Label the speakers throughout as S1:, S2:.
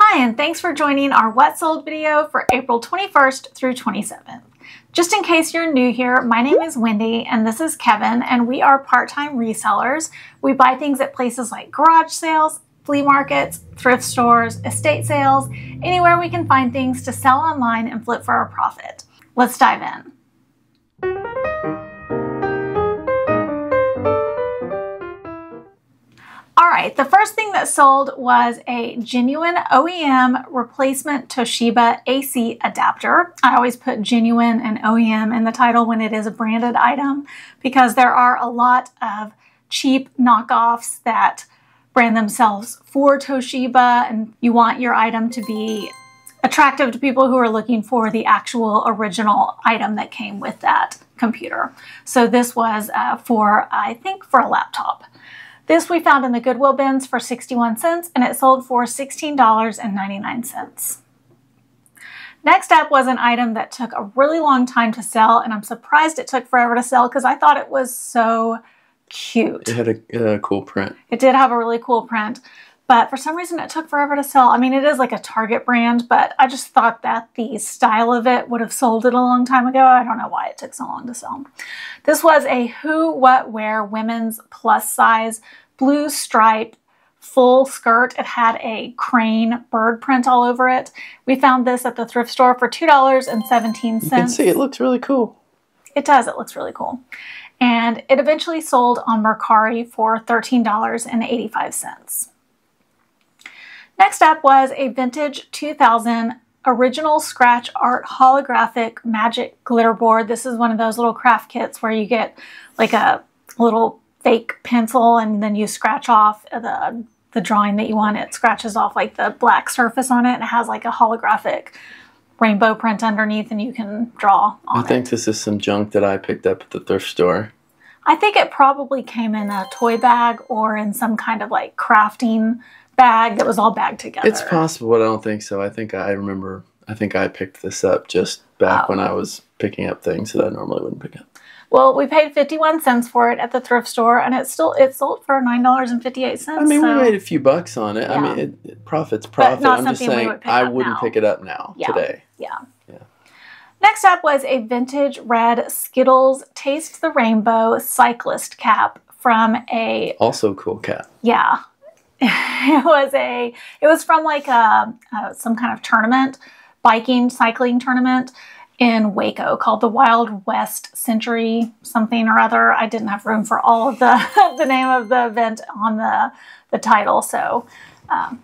S1: Hi, and thanks for joining our What Sold video for April 21st through 27th. Just in case you're new here, my name is Wendy and this is Kevin, and we are part-time resellers. We buy things at places like garage sales, flea markets, thrift stores, estate sales, anywhere we can find things to sell online and flip for a profit. Let's dive in. Alright, the first thing that sold was a genuine OEM replacement Toshiba AC adapter. I always put genuine and OEM in the title when it is a branded item because there are a lot of cheap knockoffs that brand themselves for Toshiba, and you want your item to be attractive to people who are looking for the actual original item that came with that computer. So this was I think for a laptop. This we found in the Goodwill bins for 61 cents, and it sold for $16.99. Next up was an item that took a really long time to sell, and I'm surprised it took forever to sell because I thought it was so cute.
S2: It had a cool print.
S1: It did have a really cool print, but for some reason it took forever to sell. I mean, it is like a Target brand, but I just thought that the style of it would have sold it a long time ago. I don't know why it took so long to sell. This was a Who What Wear women's plus size blue stripe full skirt. It had a crane bird print all over it. We found this at the thrift store for $2.17.
S2: You can see it looks really cool.
S1: It does. It looks really cool. And it eventually sold on Mercari for $13.85. Next up was a vintage 2000 original scratch art holographic magic glitter board. This is one of those little craft kits where you get like a little fake pencil and then you scratch off the drawing that you want. It scratches off like the black surface on it, and it has like a holographic rainbow print underneath, and you can draw on it.
S2: I think this is some junk that I picked up at the thrift store.
S1: I think it probably came in a toy bag or in some kind of like crafting bag that was all bagged together.
S2: It's possible, but I don't think so. I think I picked this up just back when I was picking up things that I normally wouldn't pick up.
S1: Well, we paid 51 cents for it at the thrift store, and it sold for $9.58.
S2: I mean, we made a few bucks on it. Yeah. I mean, profit's profit. I'm just saying I wouldn't pick it up now, today.
S1: Yeah. Next up was a vintage red Skittles Taste the Rainbow cyclist cap from a...
S2: Also cool cap.
S1: Yeah. It was from like some kind of tournament, cycling tournament in Waco called the Wild West Century something or other. I didn't have room for all of the name of the event on the title, so I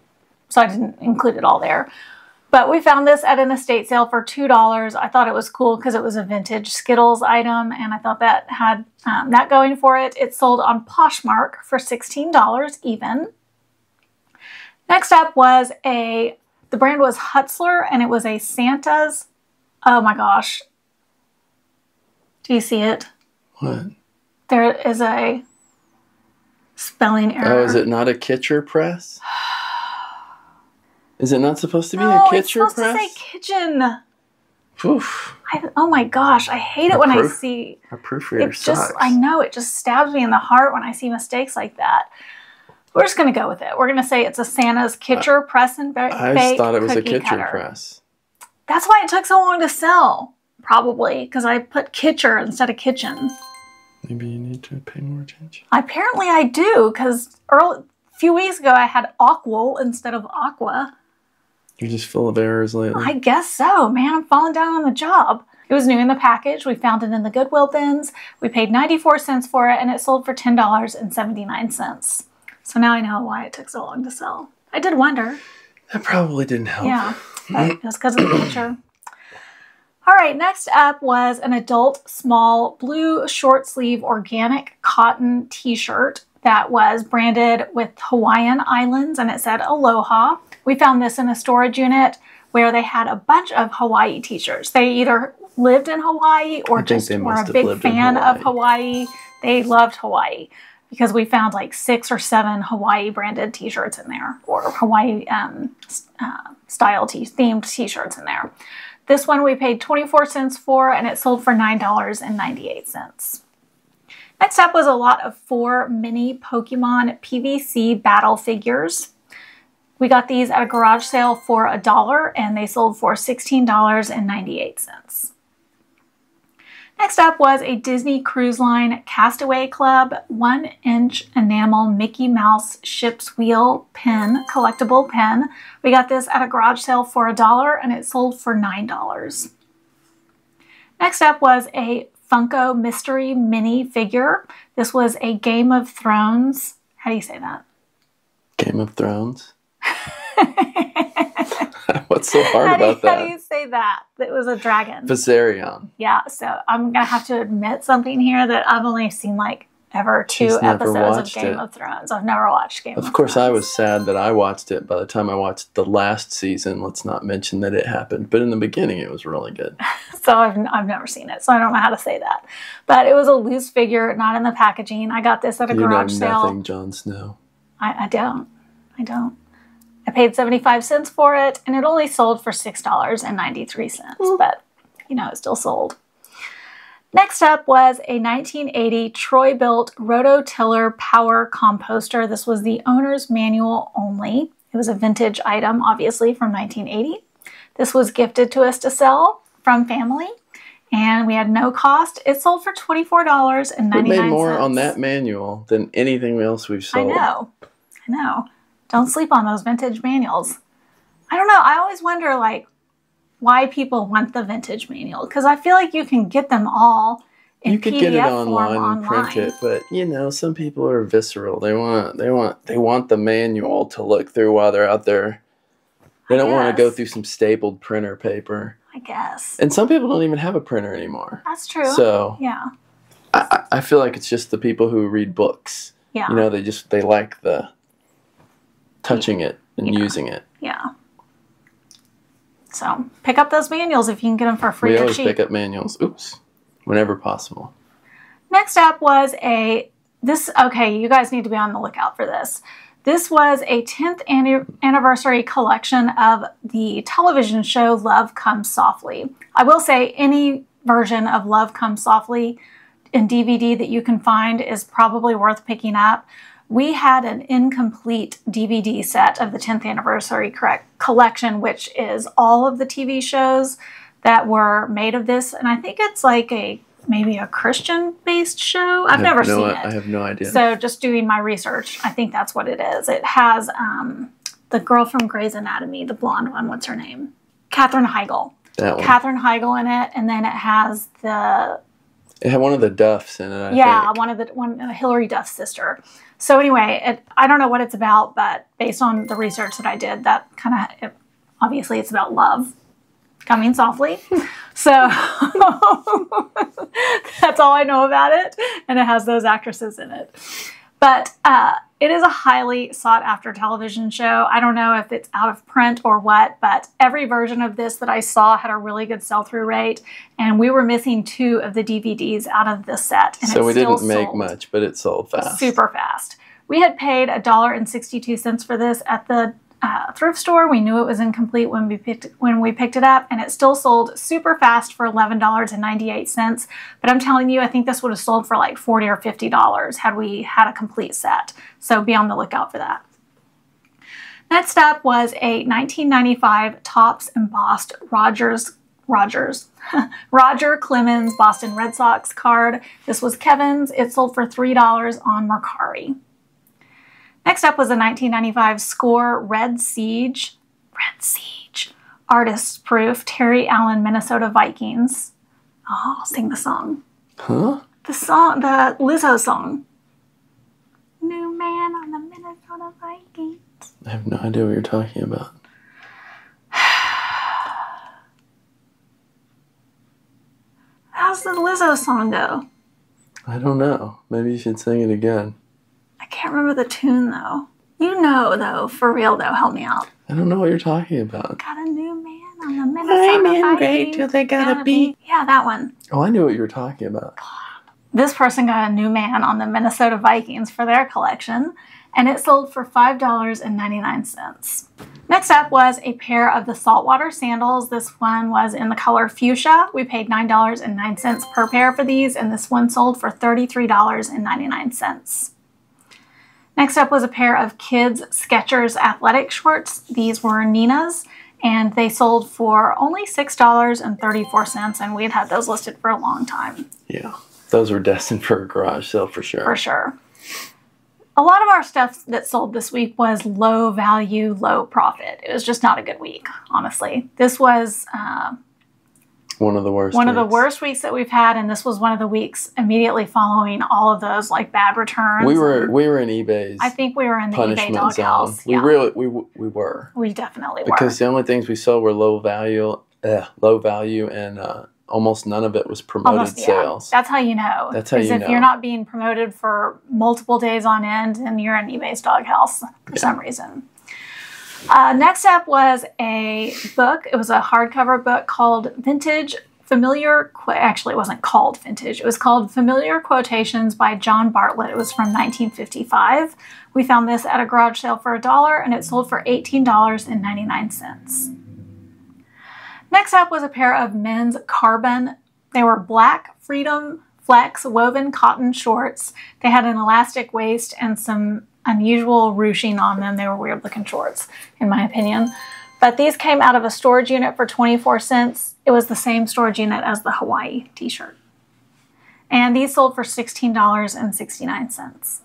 S1: didn't include it all there. But we found this at an estate sale for $2. I thought it was cool because it was a vintage Skittles item, and I thought that had that going for it. It sold on Poshmark for $16 even. Next up was the brand was Hutzler, and it was a Santa's. Oh my gosh. Do you see it?
S2: What?
S1: There is a spelling error.
S2: Oh, is it not a Kitcher press? Is it not supposed to be a Kitcher press?
S1: It's supposed to say kitchen.
S2: Oof.
S1: Oh my gosh, I hate it when I see...
S2: Our proofreader sucks.
S1: I know, it just stabs me in the heart when I see mistakes like that. We're just going to go with it. We're going to say it's a Santa's Kitcher press and bake
S2: I just thought it was a Kitcher
S1: cutter.
S2: press.
S1: That's why it took so long to sell, probably, because I put Kitcher instead of kitchen.
S2: Maybe you need to pay more attention.
S1: Apparently I do, because a few weeks ago I had Aqua instead of Aqua.
S2: You're just full of errors lately.
S1: I guess so, man. I'm falling down on the job. It was new in the package. We found it in the Goodwill bins. We paid 94 cents for it, and it sold for $10.79. So now I know why it took so long to sell. I did wonder.
S2: That probably didn't help.
S1: Yeah, but it was because of the picture. All right, next up was an adult small blue short sleeve organic cotton t-shirt that was branded with Hawaiian Islands, and it said Aloha. We found this in a storage unit where they had a bunch of Hawaii t-shirts. They either lived in Hawaii or just were a big fan of Hawaii. They loved Hawaii because we found like 6 or 7 Hawaii branded t-shirts in there, or Hawaii style themed t-shirts in there. This one we paid 24 cents for, and it sold for $9.98. Next up was a lot of 4 mini Pokemon PVC battle figures. We got these at a garage sale for $1 and they sold for $16.98. Next up was a Disney Cruise Line Castaway Club 1-inch enamel Mickey Mouse ship's wheel pin, collectible pin. We got this at a garage sale for $1 and it sold for $9. Next up was a Funko Mystery Mini figure. This was a Game of Thrones. How do you say that?
S2: Game of Thrones? What's so hard about that?
S1: How do you say that? It was a dragon.
S2: Viserion.
S1: Yeah, so I'm going to have to admit something here that I've only seen like ever 2 episodes of Game of Thrones. I've never watched Game of Thrones.
S2: Of course, I was sad that I watched it by the time I watched the last season. Let's not mention that it happened. But in the beginning, it was really good.
S1: So I've never seen it, so I don't know how to say that. But it was a loose figure, not in the packaging. I got this at a garage sale.
S2: You know nothing, Jon Snow.
S1: I don't. I paid 75 cents for it, and it only sold for $6.93. But, you know, it still sold. Next up was a 1980 Troy-built rototiller power composter. This was the owner's manual only. It was a vintage item, obviously, from 1980. This was gifted to us to sell from family, and we had no cost. It sold for $24.99.
S2: We made more on that manual than anything else we've sold.
S1: I know. Don't sleep on those vintage manuals. I don't know. I always wonder, like, why people want the vintage manual, because I feel like you can get them all in
S2: you could
S1: PDF
S2: get it
S1: form
S2: online and print it, but you know, some people are visceral. They want the manual to look through while they're out there. They don't want to go through some stapled printer paper.
S1: I guess.
S2: And some people don't even have a printer anymore.
S1: That's true.
S2: So
S1: yeah,
S2: I feel like it's just the people who read books.
S1: Yeah.
S2: You know, they like the touching it and using it.
S1: Yeah. So pick up those manuals if you can get them for free or cheap.
S2: We always pick up manuals. Oops. Whenever possible.
S1: Next up was okay, you guys need to be on the lookout for this. This was a 10th anniversary collection of the television show Love Comes Softly. I will say any version of Love Comes Softly in DVD that you can find is probably worth picking up. We had an incomplete DVD set of the 10th anniversary collection, which is all of the TV shows that were made of this. And I think it's like maybe a Christian-based show. I've never seen it.
S2: I have no idea.
S1: So just doing my research, I think that's what it is. It has the girl from Grey's Anatomy, the blonde one. What's her name? Katherine Heigl.
S2: That one.
S1: Katherine Heigl in it. And then it has
S2: It had one of the Duffs in it, I think.
S1: one Hillary Duff's sister. So anyway, I don't know what it's about, but based on the research that I did, that obviously it's about love coming softly. So that's all I know about it. And it has those actresses in it. But it is a highly sought after television show. I don't know if it's out of print or what, but every version of this that I saw had a really good sell-through rate. And we were missing 2 of the DVDs out of this set. And
S2: so we didn't make much, but it sold fast.
S1: Super fast. We had paid $1.62 for this at the thrift store. We knew it was incomplete when we picked it up, and it still sold super fast for $11.98. But I'm telling you, I think this would have sold for like $40 or $50 had we had a complete set. So be on the lookout for that. Next up was a 1995 Topps embossed Roger Clemens Boston Red Sox card. This was Kevin's. It sold for $3 on Mercari. Next up was a 1995 Score Red Siege, Artist's Proof, Terry Allen, Minnesota Vikings. Oh, I'll sing the song.
S2: Huh?
S1: The Lizzo song. New man on the Minnesota Vikings.
S2: I have no idea what you're talking about.
S1: How's the Lizzo song go?
S2: I don't know. Maybe you should sing it again.
S1: I can't remember the tune, though. You know, though. For real, though. Help me out.
S2: I don't know what you're talking about.
S1: Got a new man on the Minnesota Vikings.
S2: Great till they gotta be.
S1: Yeah, that one.
S2: Oh, I knew what you were talking about.
S1: This person got a new man on the Minnesota Vikings for their collection, and it sold for $5.99. Next up was a pair of the saltwater sandals. This one was in the color fuchsia. We paid $9.09 per pair for these, and this one sold for $33.99. Next up was a pair of kids' Skechers athletic shorts. These were Nina's, and they sold for only $6.34, and we'd had those listed for a long time.
S2: Yeah, those were destined for a garage sale for sure.
S1: For sure. A lot of our stuff that sold this week was low value, low profit. It was just not a good week, honestly. This was
S2: one of the worst
S1: weeks that we've had, and this was one of the weeks immediately following all of those like bad returns.
S2: We were in eBay's.
S1: I think we were in the eBay doghouse.
S2: We were.
S1: We definitely were.
S2: Because the only things we sold were low value, and almost none of it was promoted sales.
S1: That's how you know.
S2: That's how you know.
S1: If you're not being promoted for multiple days on end, and you're in eBay's doghouse for some reason. Next up was a book. It was a hardcover book called Vintage Familiar. Actually, it wasn't called Vintage. It was called Familiar Quotations by John Bartlett. It was from 1955. We found this at a garage sale for $1, and it sold for $18.99. Next up was a pair of men's Carbon. They were black Freedom Flex woven cotton shorts. They had an elastic waist and some unusual ruching on them. They were weird looking shorts, in my opinion. But these came out of a storage unit for 24 cents. It was the same storage unit as the Hawaii t-shirt. And these sold for $16.69.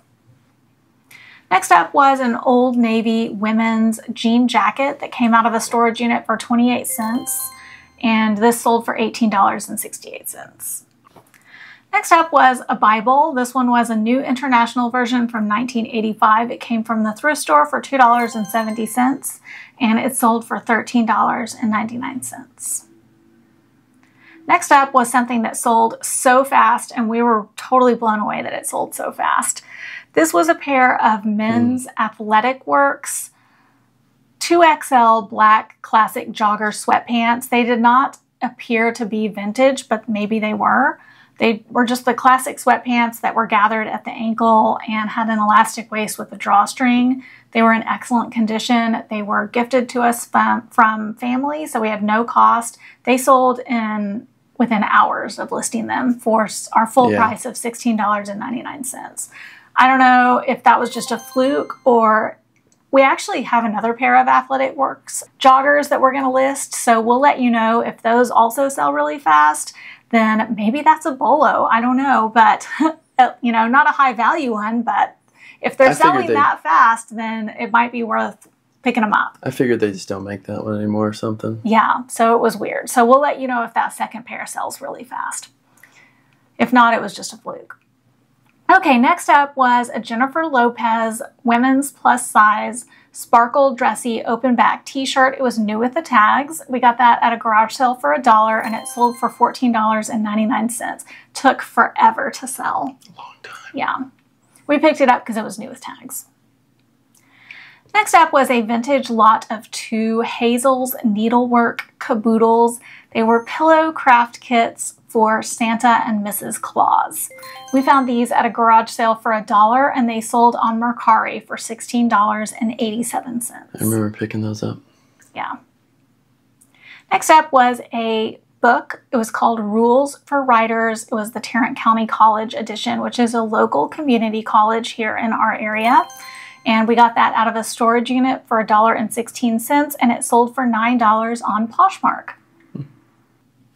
S1: Next up was an Old Navy women's jean jacket that came out of a storage unit for 28 cents. And this sold for $18.68. Next up was a Bible. This one was a New International Version from 1985. It came from the thrift store for $2.70, and it sold for $13.99. Next up was something that sold so fast, and we were totally blown away that it sold so fast. This was a pair of men's Athletic Works 2XL black classic jogger sweatpants. They did not appear to be vintage, but maybe they were. They were just the classic sweatpants that were gathered at the ankle and had an elastic waist with a drawstring. They were in excellent condition. They were gifted to us from family, so we had no cost. They sold within hours of listing them for our full price of $16.99. I don't know if that was just a fluke, or we actually have another pair of Athletic Works joggers that we're going to list, so we'll let you know if those also sell really fast. Then maybe that's a bolo. I don't know, but not a high value one, but if they're selling that fast, then it might be worth picking them up.
S2: I figured they just don't make that one anymore or something.
S1: Yeah, so it was weird. So we'll let you know if that second pair sells really fast. If not, it was just a fluke. Okay, next up was a Jennifer Lopez women's plus size sparkle dressy open back t-shirt. It was new with the tags. We got that at a garage sale for $1, and it sold for $14.99. Took forever to sell.
S2: A long time.
S1: Yeah. We picked it up because it was new with tags. Next up was a vintage lot of 2 Hazel's needlework caboodles. They were pillow craft kits for Santa and Mrs. Claus. We found these at a garage sale for $1, and they sold on Mercari for $16.87.
S2: I remember picking those up.
S1: Yeah. Next up was a book. It was called Rules for Writers. It was the Tarrant County College edition, which is a local community college here in our area. And we got that out of a storage unit for $1.16, and it sold for $9 on Poshmark.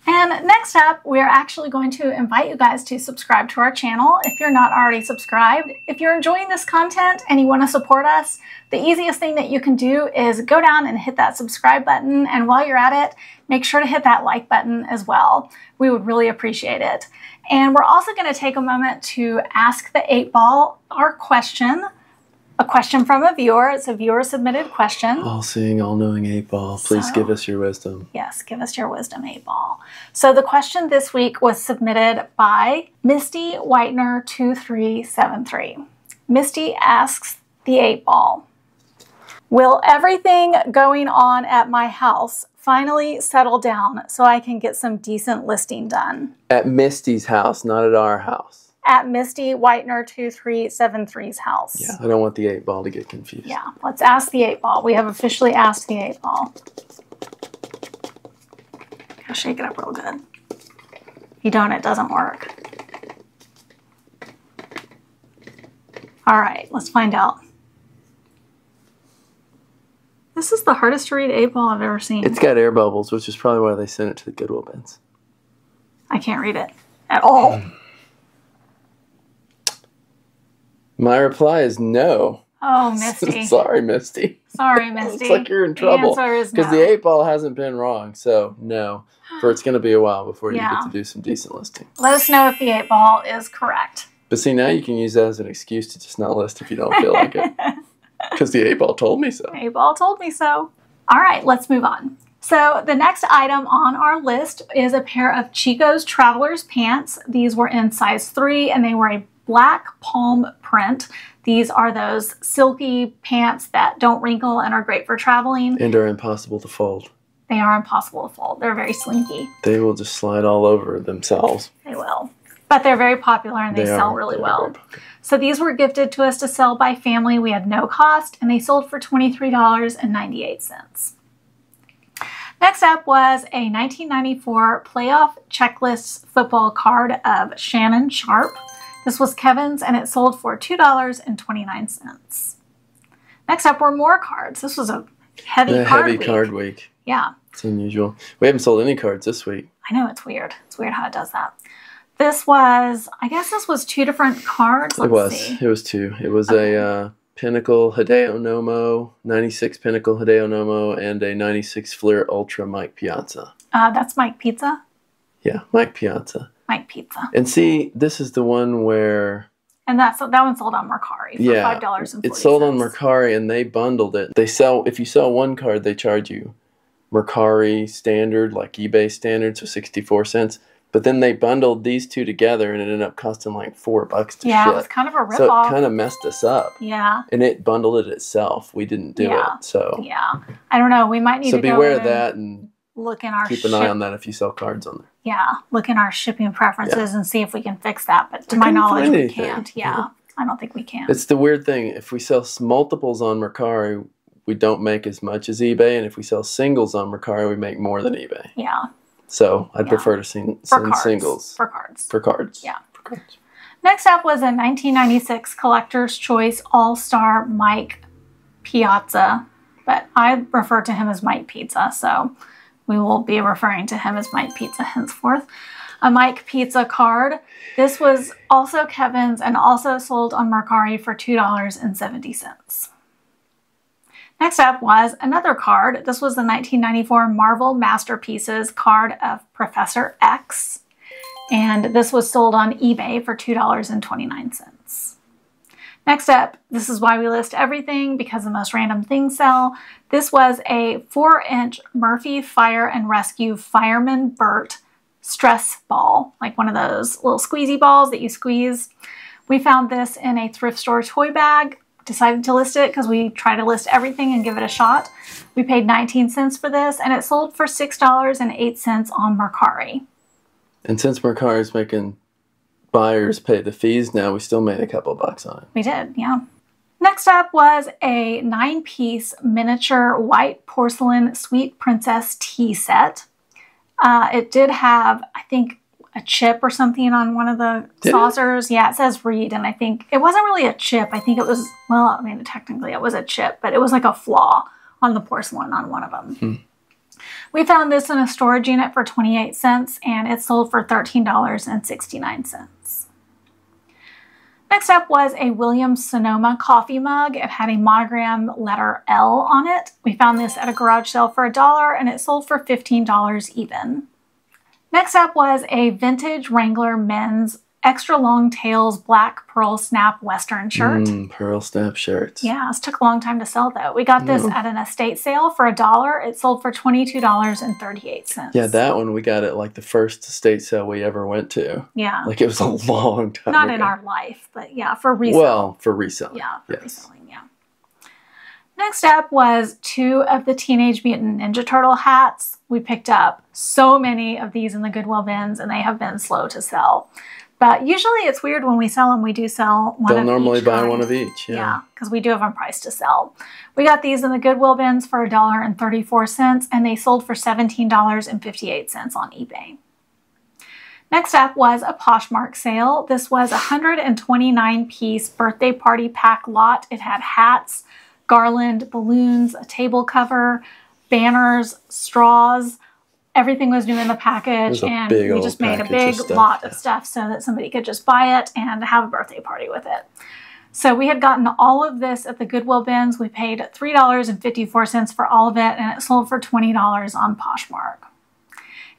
S1: And next up, we're actually going to invite you guys to subscribe to our channel if you're not already subscribed. If you're enjoying this content and you want to support us, the easiest thing that you can do is go down and hit that subscribe button. And while you're at it, make sure to hit that like button as well. We would really appreciate it. And we're also going to take a moment to ask the 8 Ball our question. A question from a viewer. It's a viewer submitted question.
S2: All-seeing, all-knowing 8 Ball. Please give us your wisdom.
S1: Yes, give us your wisdom, 8 Ball. So the question this week was submitted by Misty Whitener 2373. Misty asks the 8 Ball, will everything going on at my house finally settle down so I can get some decent listing done?
S2: At Misty's house, not at our house.
S1: At Misty Whitener 2373's house.
S2: Yeah, I don't want the 8 Ball to get confused.
S1: Yeah, let's ask the 8 Ball. We have officially asked the 8 Ball. Gotta shake it up real good. If you don't, it doesn't work. All right, let's find out. This is the hardest to read 8-ball I've ever seen.
S2: It's got air bubbles, which is probably why they sent it to the Goodwill bins.
S1: I can't read it at all.
S2: My reply is no.
S1: Oh, Misty.
S2: Sorry, Misty.
S1: Sorry, Misty.
S2: It's like you're in trouble.
S1: The answer is no.
S2: Because the 8-ball hasn't been wrong, so no. For it's going to be a while before you get to do some decent listing.
S1: Let us know if the 8-ball is correct.
S2: But see, now you can use that as an excuse to just not list if you don't feel like it. Because the 8-ball told me so.
S1: 8-ball told me so. All right, let's move on. So the next item on our list is a pair of Chico's Traveler's Pants. These were in size 3 and they were a black palm print. These are those silky pants that don't wrinkle and are great for traveling.
S2: And are impossible to fold.
S1: They are impossible to fold. They're very slinky.
S2: They will just slide all over themselves.
S1: They will. But they're very popular and they sell really well. So these were gifted to us to sell by family. We had no cost and they sold for $23.98. Next up was a 1994 Playoff Checklists football card of Shannon Sharp. This was Kevin's and it sold for $2.29. Next up were more cards. This was a heavy card
S2: week.
S1: Yeah.
S2: It's unusual. We haven't sold any cards this week.
S1: I know, it's weird. It's weird how it does that. This was, I guess this was 2 different cards. Let's see.
S2: It was 2. It was a Pinnacle Hideo Nomo, 96 Pinnacle Hideo Nomo, and a 96 Fleer Ultra Mike Piazza.
S1: That's Mike Pizza?
S2: Yeah, Mike Piazza.
S1: Mike Pizza.
S2: And see, this is the one where...
S1: And that one sold on Mercari for $5.40.
S2: It's sold on Mercari and they bundled it. They sell, if you sell one card, they charge you Mercari standard, like eBay standard, so 64 cents. But then they bundled these two together and it ended up costing like $4 to ship.
S1: Yeah, it was kind of a ripoff.
S2: So it kind of messed us up.
S1: Yeah.
S2: And it bundled it itself. We didn't do it. So
S1: yeah. I don't know. We might need to go
S2: beware of that and
S1: look in our
S2: keep an eye on that if you sell cards on there.
S1: Yeah. Look in our shipping preferences and see if we can fix that. But to my knowledge, we can't. Yeah. I don't think we can.
S2: It's the weird thing. If we sell multiples on Mercari, we don't make as much as eBay. And if we sell singles on Mercari, we make more than eBay.
S1: Yeah.
S2: So I'd prefer to send singles.
S1: For cards.
S2: For cards.
S1: Yeah.
S2: For cards.
S1: Next up was a 1996 Collector's Choice All-Star Mike Piazza. But I refer to him as Mike Pizza, so we will be referring to him as Mike Pizza henceforth. A Mike Pizza card. This was also Kevin's and also sold on Mercari for $2.70. Next up was another card. This was the 1994 Marvel Masterpieces card of Professor X. And this was sold on eBay for $2.29. Next up, this is why we list everything, because the most random things sell. This was a 4-inch Murphy Fire and Rescue Fireman Burt stress ball, like one of those little squeezy balls that you squeeze. We found this in a thrift store toy bag. Decided to list it because we try to list everything and give it a shot. We paid 19 cents for this and it sold for $6.08 on Mercari. And
S2: since Mercari is making buyers pay the fees now, we still made a couple bucks on it.
S1: We did, yeah. Next up was a 9-piece miniature white porcelain Sweet Princess tea set. It did have, I think, a chip or something on one of the saucers. Yeah, it says read, and I think it wasn't really a chip. I think it was, well, I mean, technically it was a chip, but it was like a flaw on the porcelain on one of them. We found this in a storage unit for 28 cents, and it sold for $13.69. Next up was a Williams-Sonoma coffee mug. It had a monogram letter L on it. We found this at a garage sale for $1, and it sold for $15 even. Next up was a vintage Wrangler men's extra long tails black pearl snap western shirt.
S2: Pearl snap shirts.
S1: Yeah, this took a long time to sell though. We got this at an estate sale for $1. It sold for $22.38.
S2: Yeah, that one we got at like the first estate sale we ever went to.
S1: Yeah.
S2: Like it was a long time
S1: Not
S2: ago.
S1: in our life, but yeah, for resale.
S2: Well, for reselling.
S1: Yeah, for reselling, yeah. Next up was 2 of the Teenage Mutant Ninja Turtle hats. We picked up so many of these in the Goodwill bins and they have been slow to sell. But usually it's weird when we sell them, we do sell one of each.
S2: They'll normally buy one of each,
S1: Yeah, because we do have them priced to sell. We got these in the Goodwill bins for $1.34 and they sold for $17.58 on eBay. Next up was a Poshmark sale. This was a 129-piece birthday party pack lot. It had hats, garland, balloons, a table cover, banners, straws. Everything was new in the package, and we just made a big lot of stuff so that somebody could just buy it and have a birthday party with it. So we had gotten all of this at the Goodwill bins. We paid $3.54 for all of it, and it sold for $20 on Poshmark.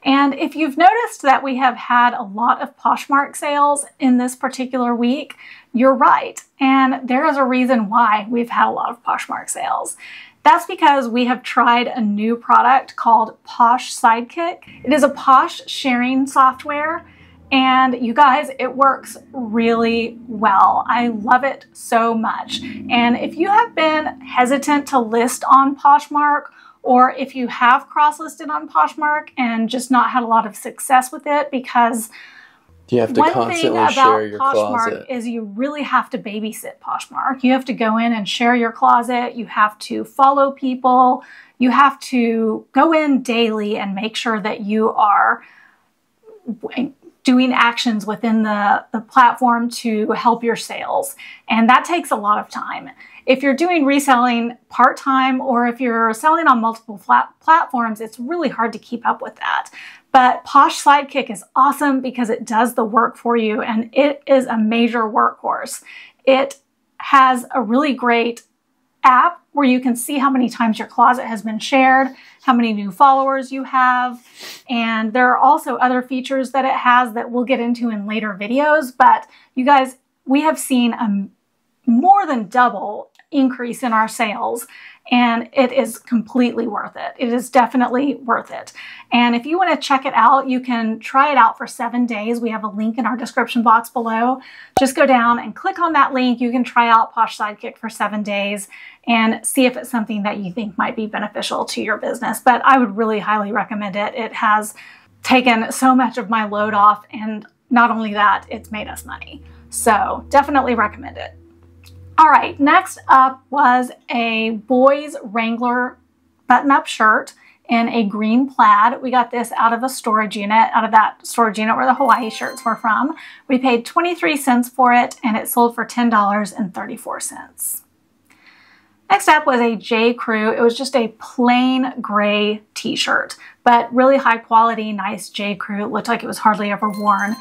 S1: And if you've noticed that we have had a lot of Poshmark sales in this particular week, you're right. And there is a reason why we've had a lot of Poshmark sales. That's because we have tried a new product called Posh Sidekick. It is a Posh sharing software, and you guys, it works really well. I love it so much. And if you have been hesitant to list on Poshmark, or if you have cross-listed on Poshmark and just not had a lot of success with it, because
S2: you have to constantly share your closet.
S1: Is you really have to babysit Poshmark. You have to go in and share your closet. You have to follow people. You have to go in daily and make sure that you are doing actions within the platform to help your sales. And that takes a lot of time. If you're doing reselling part-time, or if you're selling on multiple platforms, it's really hard to keep up with that. But Posh Sidekick is awesome because it does the work for you, and it is a major workhorse. It has a really great app where you can see how many times your closet has been shared, how many new followers you have, and there are also other features that it has that we'll get into in later videos. But you guys, we have seen a more than double increase in our sales, and it is completely worth it. It is definitely worth it. And if you want to check it out, you can try it out for 7 days. We have a link in our description box below. Just go down and click on that link. You can try out Posh Sidekick for 7 days and see if it's something that you think might be beneficial to your business. But I would really highly recommend it. It has taken so much of my load off, and not only that, it's made us money. So definitely recommend it. All right, next up was a boys Wrangler button-up shirt in a green plaid. We got this out of a storage unit, out of that storage unit where the Hawaii shirts were from. We paid 23 cents for it, and it sold for $10.34. Next up was a J. Crew. It was just a plain gray t-shirt, but really high quality, nice J. Crew. It looked like it was hardly ever worn.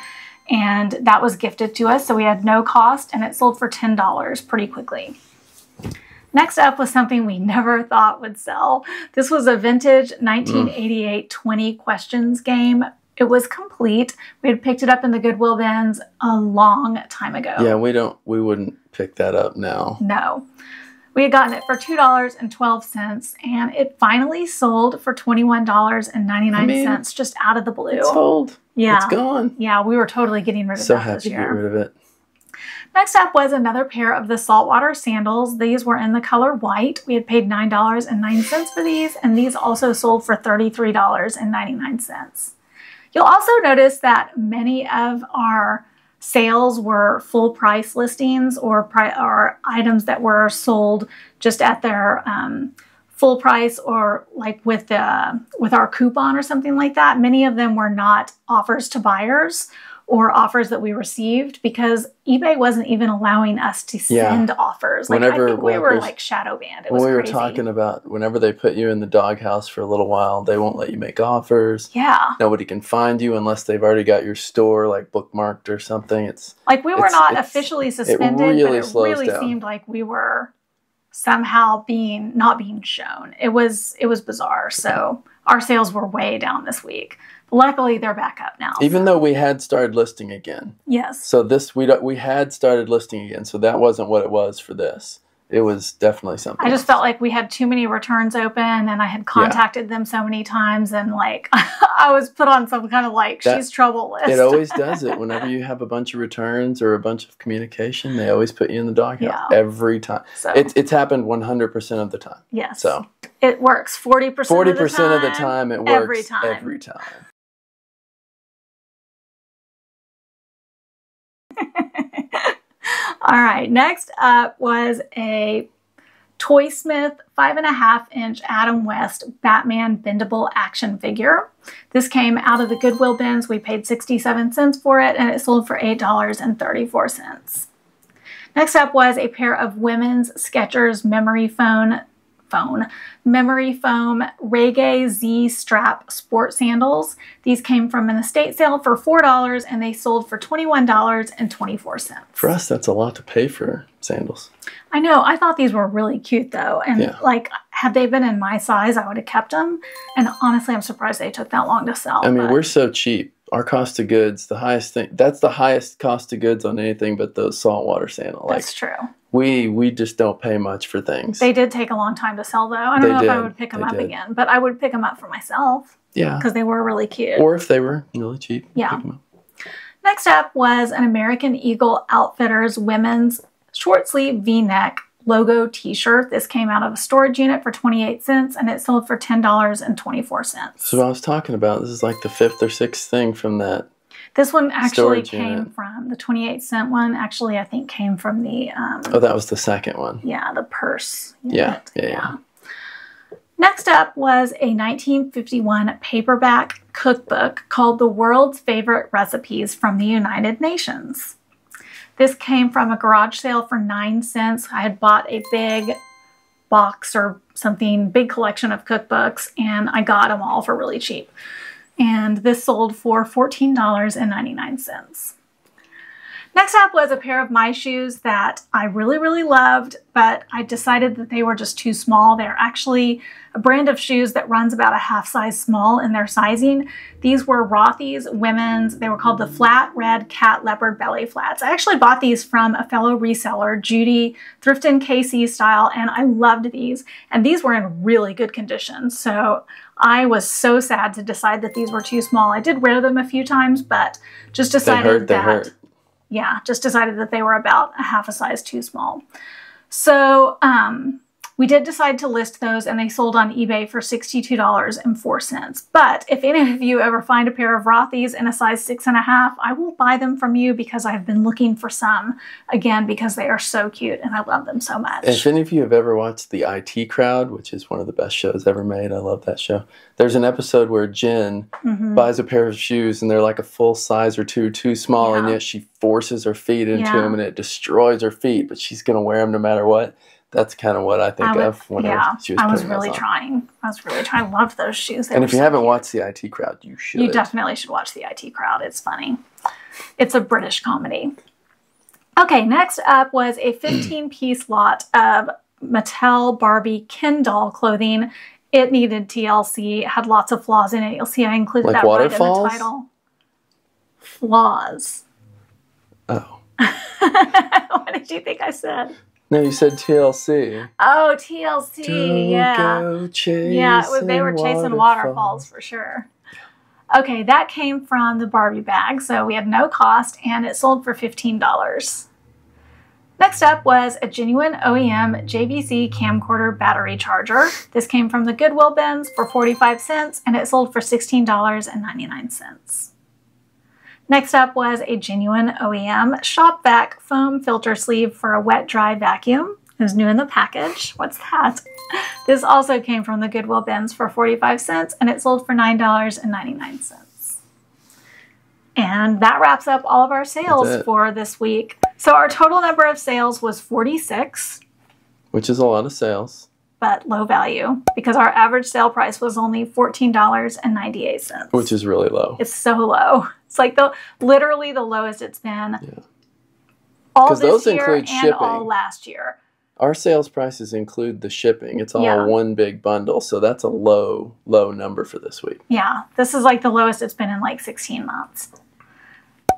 S1: And that was gifted to us, so we had no cost, and it sold for $10 pretty quickly. Next up was something we never thought would sell. This was a vintage 1988 20 questions game. It was complete. We had picked it up in the Goodwill bins a long time ago.
S2: Yeah, we wouldn't pick that up now.
S1: No. We had gotten it for $2.12, and it finally sold for $21.99 just out of the blue.
S2: It's sold.
S1: Yeah.
S2: It's gone.
S1: Yeah, we were totally getting rid of that this year.
S2: So happy to get rid of it.
S1: Next up was another pair of the saltwater sandals. These were in the color white. We had paid $9.09 for these, and these also sold for $33.99. You'll also notice that many of our sales were full price listings, or items that were sold just at their full price, or like with our coupon or something like that. Many of them were not offers to buyers or offers that we received, because eBay wasn't even allowing us to send offers. Like, I think we were like shadow banned. It was crazy.
S2: We were talking about whenever they put you in the doghouse for a little while, they won't let you make offers.
S1: Yeah.
S2: Nobody can find you unless they've already got your store like bookmarked or something. It's
S1: like we were not officially suspended,
S2: but
S1: it really seemed like we were somehow not being shown. It was bizarre. So our sales were way down this week. Luckily, they're back up now.
S2: Even though we had started listing again.
S1: Yes.
S2: So we had started listing again. So that wasn't what it was for this. It was definitely something.
S1: I just felt like we had too many returns open, and I had contacted them so many times, and like I was put on some kind of like she's trouble list.
S2: It always does it. Whenever you have a bunch of returns or a bunch of communication, they always put you in the doghouse every time. So it's happened 100% of the time.
S1: Yes.
S2: So
S1: it works 40%
S2: of the time. It works every time.
S1: All right, next up was a Toy Smith 5.5-inch Adam West Batman bendable action figure. This came out of the Goodwill bins. We paid 67 cents for it, and it sold for $8.34. Next up was a pair of women's Skechers memory foam Reggae Z strap sport sandals. These came from an estate sale for $4 and they sold for $21.24.
S2: For us, that's a lot to pay for sandals.
S1: I know. I thought these were really cute though. And like, had they been in my size, I would have kept them. And honestly, I'm surprised they took that long to sell.
S2: I mean, we're so cheap. Our cost of goods, the highest thing, that's the highest cost of goods on anything but those saltwater sandals.
S1: That's true.
S2: We just don't pay much for things.
S1: They did take a long time to sell though. I don't know if I would pick them up again, but I would pick them up for myself. Yeah. Because they were really cute.
S2: Or if they were really cheap.
S1: Yeah. Pick them up. Next up was an American Eagle Outfitters women's short sleeve V-neck logo t-shirt. This came out of a storage unit for 28 cents and it sold for $10.24.
S2: So what I was talking about, this is like the 5th or 6th thing from that.
S1: This one actually came from the 28-cent one. Actually, I think came from the
S2: oh, that was the second one.
S1: Yeah, the purse
S2: unit. Yeah.
S1: Next up was a 1951 paperback cookbook called The World's Favorite Recipes from the United Nations. This came from a garage sale for 9 cents. I had bought a big box or something, big collection of cookbooks, and I got them all for really cheap. And this sold for $14.99. Next up was a pair of my shoes that I really, really loved, but I decided that they were just too small. They're actually a brand of shoes that runs about a half size small in their sizing. These were Rothy's women's. They were called the Flat Red Cat Leopard Belly Flats. I actually bought these from a fellow reseller, Judy, thrift-in-KC-style, and I loved these. And these were in really good condition. So I was so sad to decide that these were too small. I did wear them a few times, but just decided yeah, just decided that they were about a half a size too small. So we did decide to list those and they sold on eBay for $62.04. But if any of you ever find a pair of Rothy's in a size 6.5, I will buy them from you because I've been looking for some, again, because they are so cute and I love them so much.
S2: If any of you have ever watched The IT Crowd, which is one of the best shows ever made, I love that show. There's an episode where Jen buys a pair of shoes and they're like a full size or two too small, and yet she forces her feet into them and it destroys her feet, but she's going to wear them no matter what. That's kind of what I think of when she was
S1: I was really trying. I loved those shoes.
S2: And if you haven't watched The IT Crowd, you should.
S1: You definitely should watch The IT Crowd. It's funny. It's a British comedy. Okay, next up was a 15-piece lot of Mattel Barbie Ken doll clothing. It needed TLC. It had lots of flaws in it. You'll see I included that right in the title. Flaws. Oh. What did you think I said?
S2: No, you said TLC.
S1: Oh, TLC, they were chasing waterfalls for sure. Okay, that came from the Barbie bag, so we had no cost, and it sold for $15. Next up was a genuine OEM JVC camcorder battery charger. This came from the Goodwill bins for 45 cents, and it sold for $16.99. Next up was a genuine OEM shop vac foam filter sleeve for a wet-dry vacuum. It was new in the package. What's that? This also came from the Goodwill bins for 45 cents, and it sold for $9.99. And that wraps up all of our sales for this week. So our total number of sales was 46.
S2: Which is a lot of sales.
S1: But low value, because our average sale price was only $14.98.
S2: Which is really low.
S1: It's so low. It's like literally the lowest it's been all this year and shipping. All last year.
S2: Our sales prices include the shipping. It's all one big bundle, so that's a low number for this week. Yeah, this is like the lowest it's been in like 16 months.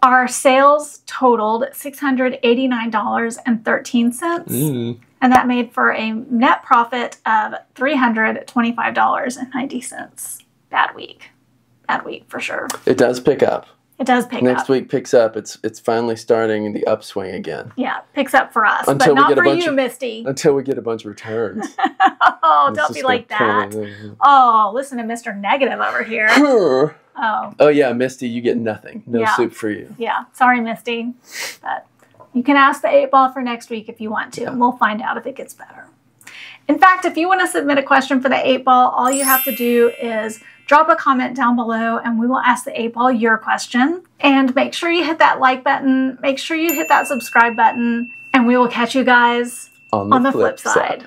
S2: Our sales totaled $689.13. And that made for a net profit of $325.90. Bad week. Bad week for sure. It does pick up. It does pick up. Next week picks up. It's finally starting the upswing again. Yeah, picks up for us. But not for you, Misty. Until we get a bunch of returns. Oh, don't be like that. Oh, listen to Mr. Negative over here. Oh, yeah, Misty, you get nothing. No soup for you. Yeah, sorry, Misty. But you can ask the 8 Ball for next week if you want to, and we'll find out if it gets better.
S1: In fact, if you want to submit a question for the 8-ball, all you have to do is drop a comment down below and we will ask the 8-ball your question. And make sure you hit that like button, make sure you hit that subscribe button, and we will catch you guys on the flip side.